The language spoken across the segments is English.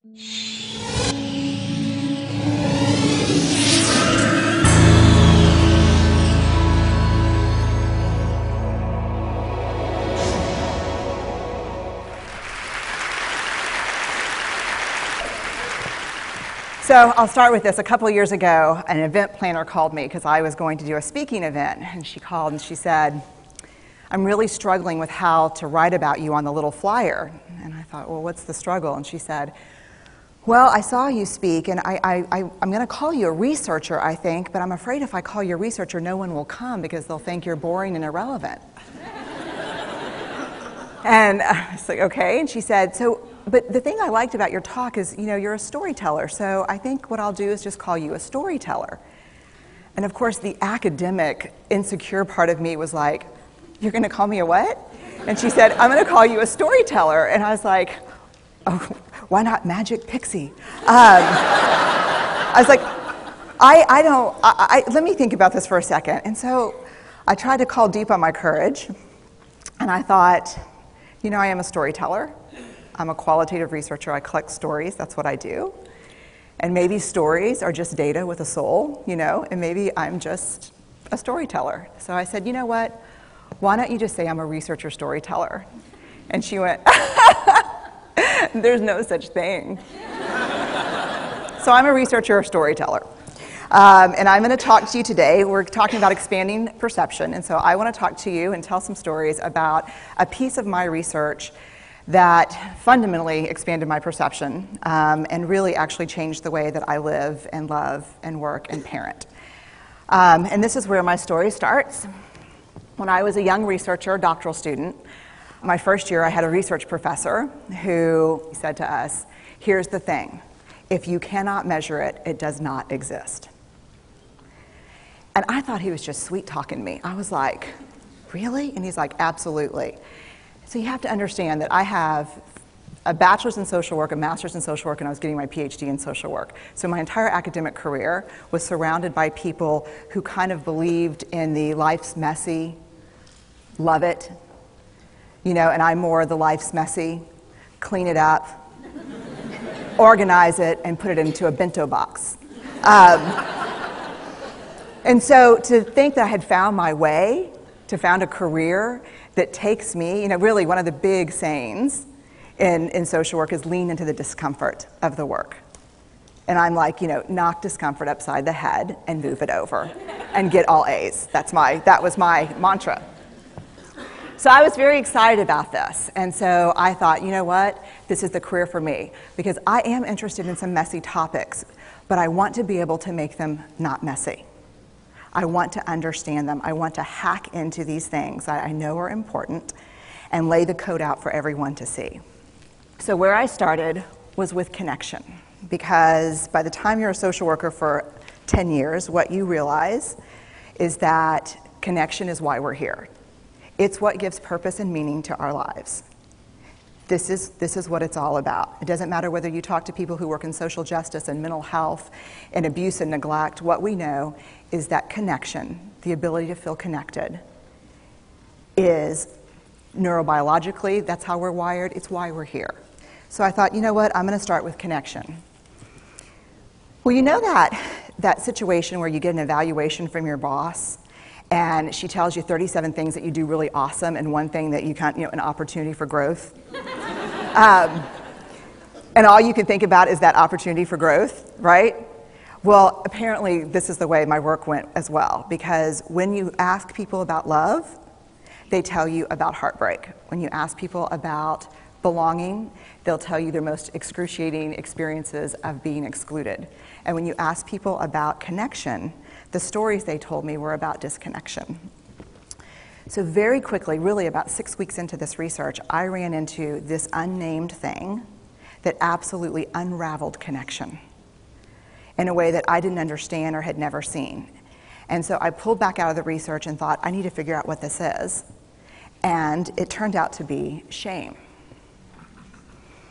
So I'll start with this. A couple of years ago, an event planner called me because I was going to do a speaking event. And she called and she said, I'm really struggling with how to write about you on the little flyer. And I thought, well, what's the struggle? And she said, well, I saw you speak, and I'm going to call you a researcher, I think, but I'm afraid if I call you a researcher, no one will come because they'll think you're boring and irrelevant. And I was like, okay. And she said, but the thing I liked about your talk is, you're a storyteller, so I think what I'll do is just call you a storyteller. And of course, the academic, insecure part of me was like, you're going to call me a what? And she said, I'm going to call you a storyteller. And I was like, oh, why not Magic Pixie? I was like, let me think about this for a second. And so I tried to call deep on my courage, and I thought, I am a storyteller. I'm a qualitative researcher. I collect stories. That's what I do. And maybe stories are just data with a soul, and maybe I'm just a storyteller. So I said, you know what? Why don't you just say I'm a researcher storyteller? And she went, there's no such thing. So I'm a researcher storyteller. And I'm going to talk to you today. We're talking about expanding perception. And so I want to talk to you and tell some stories about a piece of my research that fundamentally expanded my perception and really actually changed the way that I live and love and work and parent. And this is where my story starts. When I was a young researcher, doctoral student, my first year I had a research professor who said to us, here's the thing, if you cannot measure it, it does not exist. And I thought he was just sweet-talking me. I was like, really? And he's like, absolutely. So you have to understand that I have a bachelor's in social work, a master's in social work, and I was getting my PhD in social work. So my entire academic career was surrounded by people who kind of believed in the life's messy, love it, and I'm more the life's messy, clean it up, organize it, and put it into a bento box. And so to think that I had found my way, to found a career that takes me, really one of the big sayings in social work is lean into the discomfort of the work. And I'm like, knock discomfort upside the head and move it over and get all A's. That was my mantra. So I was very excited about this. And so I thought, you know what? This is the career for me because I am interested in some messy topics, but I want to be able to make them not messy. I want to understand them. I want to hack into these things that I know are important and lay the code out for everyone to see. So where I started was with connection, because by the time you're a social worker for 10 years, what you realize is that connection is why we're here. It's what gives purpose and meaning to our lives. This is what it's all about. It doesn't matter whether you talk to people who work in social justice and mental health and abuse and neglect. What we know is that connection, the ability to feel connected, is neurobiologically, that's how we're wired, it's why we're here. So I thought, you know what, I'm going to start with connection. Well, you know that situation where you get an evaluation from your boss and she tells you 37 things that you do really awesome and one thing that you can't, an opportunity for growth. And all you can think about is that opportunity for growth, right? Well, apparently this is the way my work went as well, because when you ask people about love, they tell you about heartbreak. When you ask people about belonging, they'll tell you their most excruciating experiences of being excluded. And when you ask people about connection, the stories they told me were about disconnection. So very quickly, really about 6 weeks into this research, I ran into this unnamed thing that absolutely unraveled connection in a way that I didn't understand or had never seen. And so I pulled back out of the research and thought, I need to figure out what this is. And it turned out to be shame.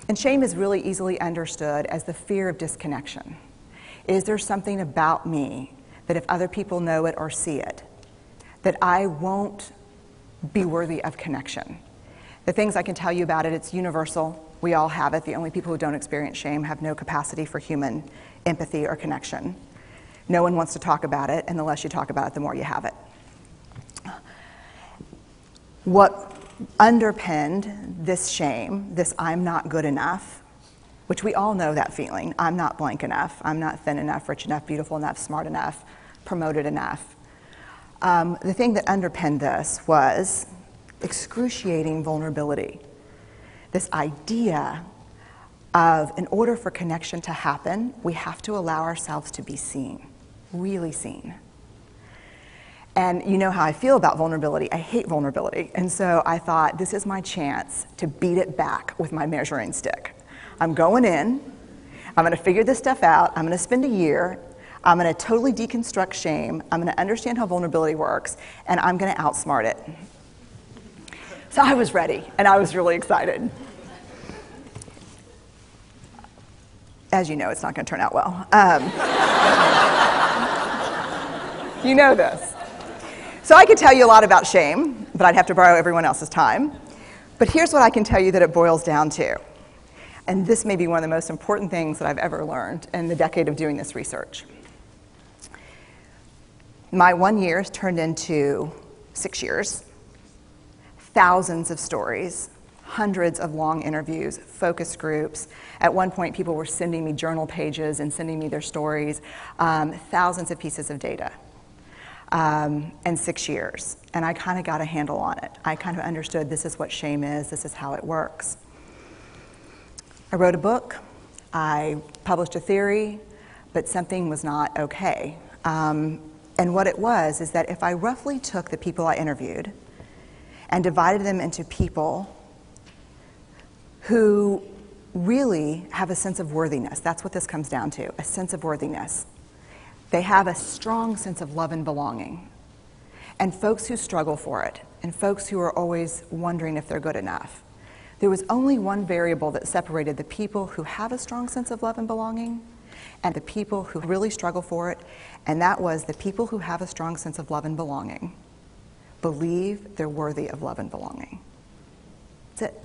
And shame is really easily understood as the fear of disconnection. Is there something about me that if other people know it or see it, that I won't be worthy of connection? The things I can tell you about it, it's universal. We all have it. The only people who don't experience shame have no capacity for human empathy or connection. No one wants to talk about it, and the less you talk about it, the more you have it. What underpinned this shame, this I'm not good enough, which we all know that feeling, I'm not blank enough, I'm not thin enough, rich enough, beautiful enough, smart enough, promoted enough. The thing that underpinned this was excruciating vulnerability. This idea of, in order for connection to happen, we have to allow ourselves to be seen, really seen. And you know how I feel about vulnerability. I hate vulnerability. And so I thought, this is my chance to beat it back with my measuring stick. I'm going in, I'm going to figure this stuff out, I'm going to spend a year, I'm going to totally deconstruct shame, I'm going to understand how vulnerability works, and I'm going to outsmart it. So I was ready, and I was really excited. As you know, it's not going to turn out well. You know this. So I could tell you a lot about shame, but I'd have to borrow everyone else's time. But here's what I can tell you that it boils down to. And this may be one of the most important things that I've ever learned in the decade of doing this research. My 1 year has turned into 6 years, thousands of stories, hundreds of long interviews, focus groups. At one point, people were sending me journal pages and sending me their stories, thousands of pieces of data. And 6 years. And I kind of got a handle on it. I kind of understood this is what shame is, this is how it works. I wrote a book, I published a theory, but something was not okay. And what it was is that if I roughly took the people I interviewed and divided them into people who really have a sense of worthiness, that's what this comes down to, a sense of worthiness. They have a strong sense of love and belonging. And folks who struggle for it, and folks who are always wondering if they're good enough. There was only one variable that separated the people who have a strong sense of love and belonging and the people who really struggle for it, and that was the people who have a strong sense of love and belonging believe they're worthy of love and belonging. That's it.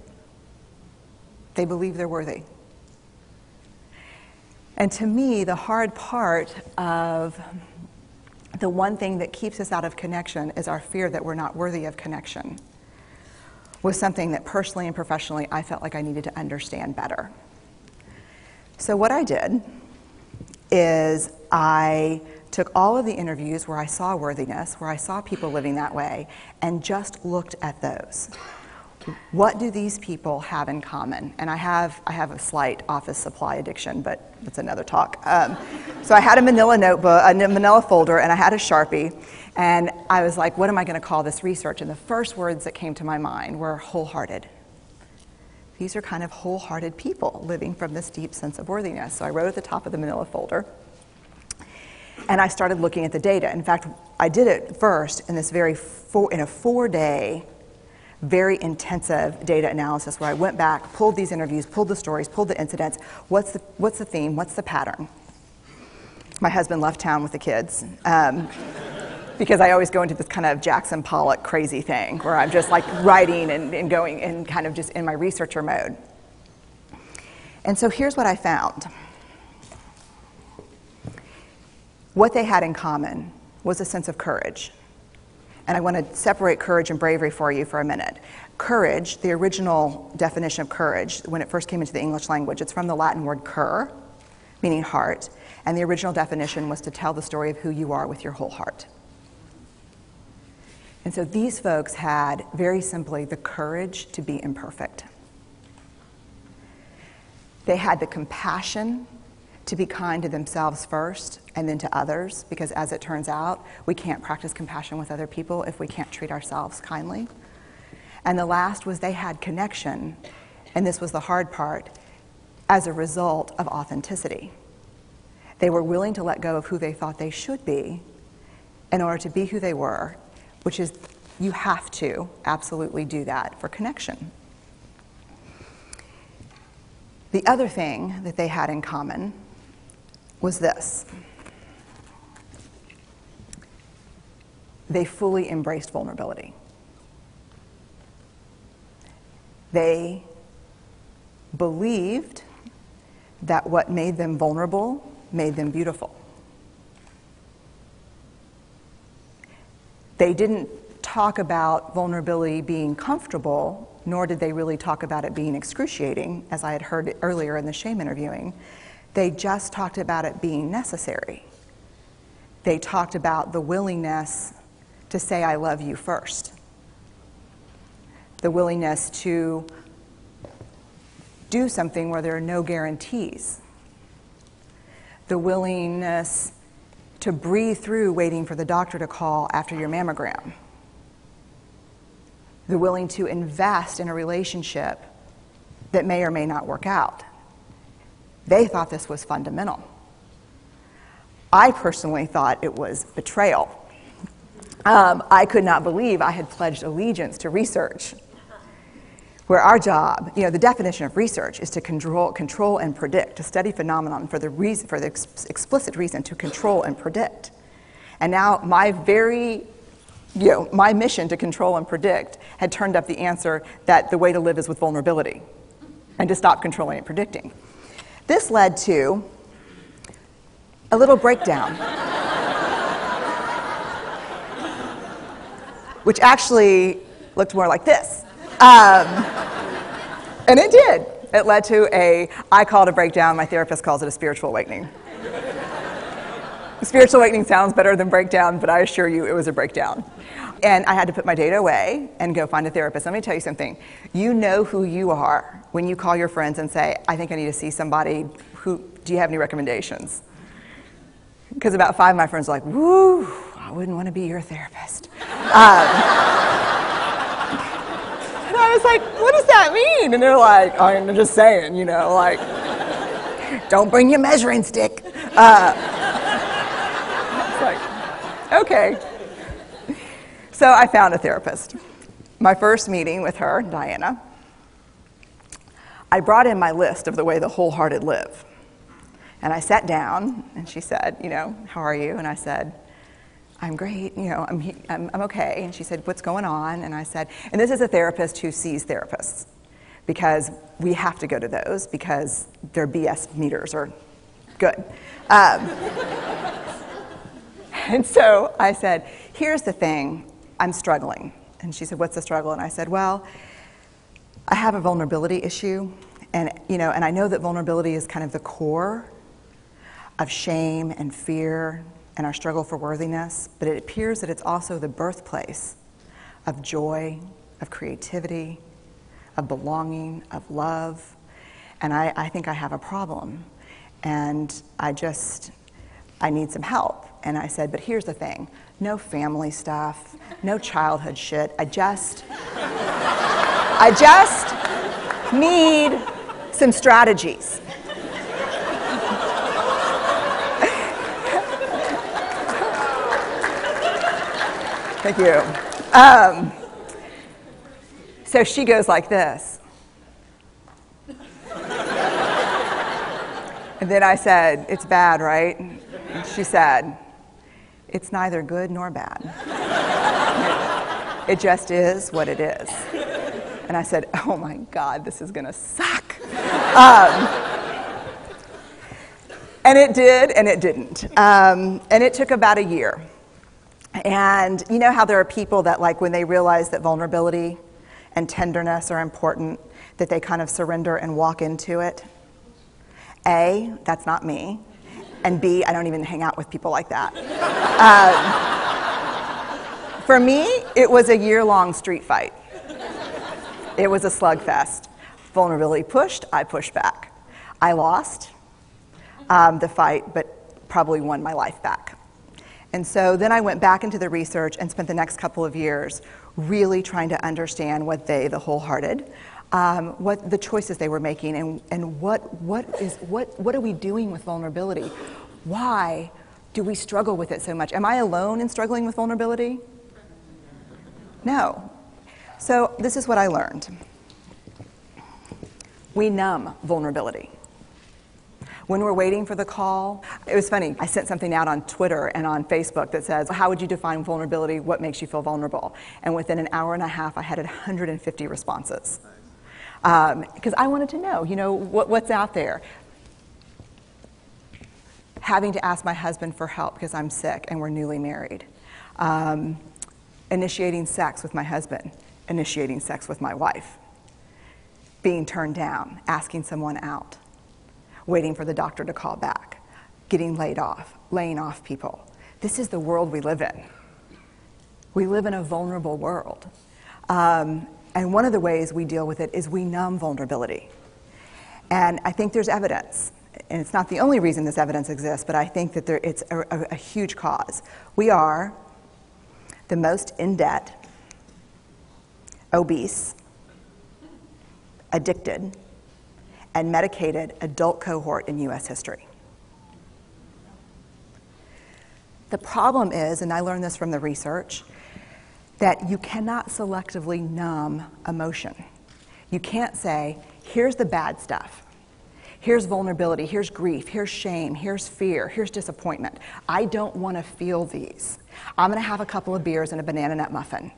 They believe they're worthy. And to me, the hard part of the one thing that keeps us out of connection is our fear that we're not worthy of connection, was something that personally and professionally I felt like I needed to understand better. So what I did is I took all of the interviews where I saw worthiness, where I saw people living that way, and just looked at those. What do these people have in common? And I have a slight office supply addiction, but that's another talk. So I had a manila notebook, a manila folder, and I had a Sharpie, and I was like, what am I going to call this research? And the first words that came to my mind were wholehearted. These are kind of wholehearted people living from this deep sense of worthiness. So I wrote at the top of the manila folder, and I started looking at the data. In fact, I did it first in this in a 4-day, very intensive data analysis where I went back, pulled these interviews, pulled the stories, pulled the incidents. What's the theme? What's the pattern? My husband left town with the kids because I always go into this kind of Jackson Pollock crazy thing where I'm just like writing and going and kind of just in my researcher mode. And so here's what I found. What they had in common was a sense of courage. And I want to separate courage and bravery for you for a minute. Courage, the original definition of courage, when it first came into the English language, it's from the Latin word cur, meaning heart. And the original definition was to tell the story of who you are with your whole heart. And so these folks had, very simply, the courage to be imperfect. They had the compassion to be kind to themselves first and then to others, because as it turns out, we can't practice compassion with other people if we can't treat ourselves kindly. And the last was they had connection, and this was the hard part, as a result of authenticity. They were willing to let go of who they thought they should be in order to be who they were, which is, you have to absolutely do that for connection. The other thing that they had in common was this. They fully embraced vulnerability. They believed that what made them vulnerable made them beautiful. They didn't talk about vulnerability being comfortable, nor did they really talk about it being excruciating, as I had heard earlier in the shame interviewing. They just talked about it being necessary. They talked about the willingness to say, I love you first. The willingness to do something where there are no guarantees. The willingness to breathe through waiting for the doctor to call after your mammogram. The willing to invest in a relationship that may or may not work out. They thought this was fundamental. I personally thought it was betrayal. I could not believe I had pledged allegiance to research, where our job, the definition of research is to control and predict, to study phenomenon for the explicit reason to control and predict. And now my mission to control and predict had turned up the answer that the way to live is with vulnerability and to stop controlling and predicting. This led to a little breakdown, which actually looked more like this. And it did. It led to I call it a breakdown, my therapist calls it a spiritual awakening. Spiritual awakening sounds better than breakdown, but I assure you it was a breakdown. And I had to put my data away and go find a therapist. Let me tell you something. You know who you are when you call your friends and say, I think I need to see somebody. Do you have any recommendations? Because about 5 of my friends are like, woo, I wouldn't want to be your therapist. And I was like, what does that mean? And they're like, oh, I'm just saying, don't bring your measuring stick. It's like, okay. So I found a therapist. My first meeting with her, Diana, I brought in my list of the way the wholehearted live. And I sat down, and she said, how are you? And I said, I'm great, I'm okay. And she said, what's going on? And I said, and this is a therapist who sees therapists, because we have to go to those because their BS meters are good. And so I said, here's the thing, I'm struggling. And she said, what's the struggle? And I said, well, I have a vulnerability issue, and I know that vulnerability is kind of the core of shame and fear and our struggle for worthiness, but it appears that it's also the birthplace of joy, of creativity, of belonging, of love, and I think I have a problem, and I need some help. And I said, but here's the thing, no family stuff, no childhood shit, I just need some strategies. Thank you. So she goes like this. And then I said, it's bad, right? And she said, it's neither good nor bad. It just is what it is. And I said, oh my God, this is going to suck. And it did, and it didn't. And it took about a year. And you know how there are people that, like, when they realize that vulnerability and tenderness are important, that they kind of surrender and walk into it? A, that's not me. And B, I don't even hang out with people like that. For me, it was a year-long street fight. It was a slugfest. Vulnerability pushed, I pushed back. I lost the fight, but probably won my life back. And so then I went back into the research and spent the next couple of years really trying to understand what the wholehearted, what the choices they were making, and what are we doing with vulnerability? Why do we struggle with it so much? Am I alone in struggling with vulnerability? No. So this is what I learned. We numb vulnerability. When we're waiting for the call, it was funny, I sent something out on Twitter and on Facebook that says, how would you define vulnerability? What makes you feel vulnerable? And within an hour and a half, I had 150 responses. because I wanted to know, what's out there. Having to ask my husband for help because I'm sick and we're newly married. Initiating sex with my husband. Initiating sex with my wife. Being turned down. Asking someone out. Waiting for the doctor to call back. Getting laid off. Laying off people. This is the world we live in. We live in a vulnerable world. And one of the ways we deal with it is we numb vulnerability. And I think there's evidence. And it's not the only reason this evidence exists, but I think that it's a huge cause. We are the most in debt, obese, addicted, and medicated adult cohort in U.S. history. The problem is, and I learned this from the research, that you cannot selectively numb emotion. You can't say, here's the bad stuff. Here's vulnerability, here's grief, here's shame, here's fear, here's disappointment. I don't want to feel these. I'm going to have a couple of beers and a banana nut muffin.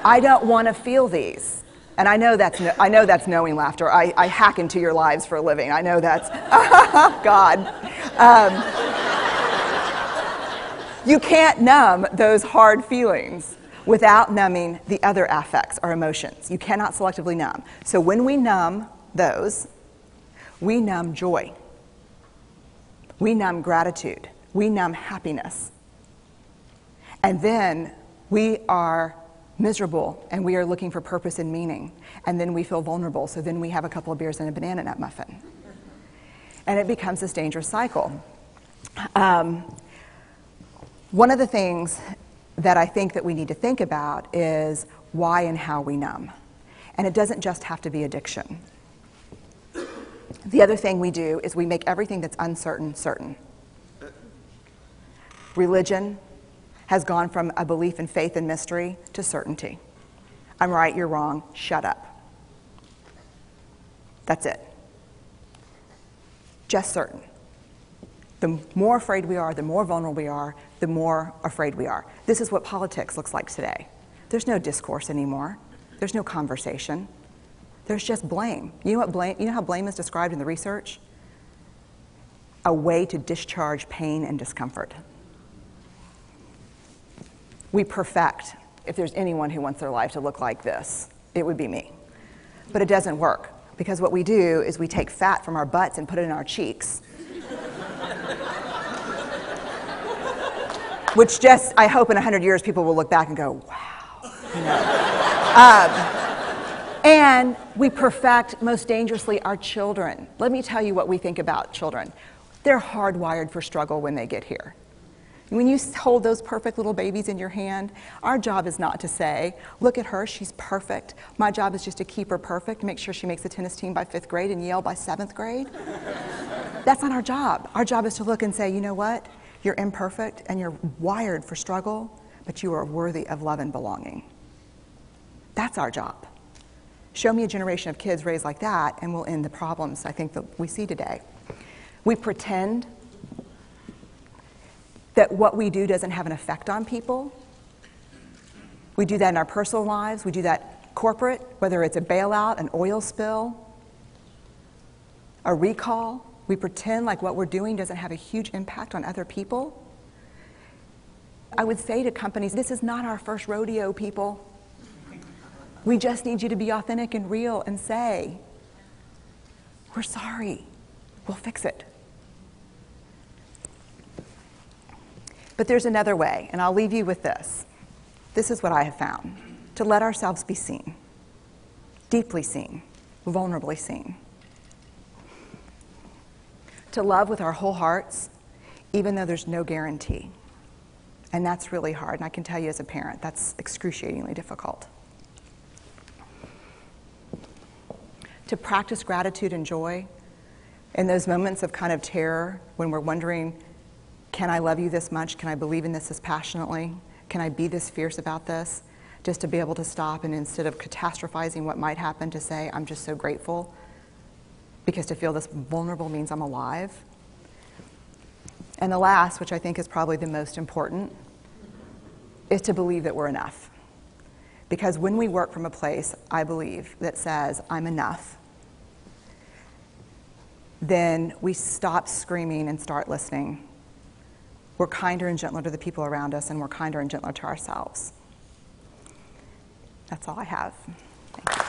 I don't want to feel these. And I know that's knowing laughter. I hack into your lives for a living. I know that's, God. You can't numb those hard feelings without numbing the other affects or emotions. You cannot selectively numb. So when we numb those, we numb joy. We numb gratitude. We numb happiness. And then we are miserable and we are looking for purpose and meaning. And then we feel vulnerable. So then we have a couple of beers and a banana nut muffin. And it becomes this dangerous cycle. One of the things that I think that we need to think about is why and how we numb. And it doesn't just have to be addiction. The other thing we do is we make everything that's uncertain certain. Religion has gone from a belief in faith and mystery to certainty. I'm right, you're wrong, shut up. That's it. Just certain. The more afraid we are, the more vulnerable we are, the more afraid we are. This is what politics looks like today. There's no discourse anymore. There's no conversation. There's just blame. You know how blame is described in the research? A way to discharge pain and discomfort. We perfect. If there's anyone who wants their life to look like this, it would be me. But it doesn't work, because what we do is we take fat from our butts and put it in our cheeks. Which just, I hope in 100 years people will look back and go, wow. And we perfect, most dangerously, our children. Let me tell you what we think about children. They're hardwired for struggle when they get here. When you hold those perfect little babies in your hand, our job is not to say, look at her, she's perfect. My job is just to keep her perfect, make sure she makes the tennis team by 5th grade and Yale by 7th grade. That's not our job. Our job is to look and say, you know what? You're imperfect and you're wired for struggle, but you are worthy of love and belonging. That's our job. Show me a generation of kids raised like that and we'll end the problems I think that we see today. We pretend that what we do doesn't have an effect on people. We do that in our personal lives. We do that corporate, whether it's a bailout, an oil spill, a recall. We pretend like what we're doing doesn't have a huge impact on other people. I would say to companies, this is not our first rodeo, people. We just need you to be authentic and real and say, we're sorry, we'll fix it. But there's another way, and I'll leave you with this. This is what I have found. To let ourselves be seen. Deeply seen. Vulnerably seen. To love with our whole hearts, even though there's no guarantee. And that's really hard, and I can tell you as a parent, that's excruciatingly difficult. To practice gratitude and joy in those moments of kind of terror when we're wondering, can I love you this much? Can I believe in this passionately? Can I be this fierce about this? Just to be able to stop and instead of catastrophizing what might happen, to say, I'm just so grateful. Because to feel this vulnerable means I'm alive. And the last, which I think is probably the most important, is to believe that we're enough. Because when we work from a place, I believe, that says, I'm enough, then we stop screaming and start listening. We're kinder and gentler to the people around us, and we're kinder and gentler to ourselves. That's all I have. Thank you.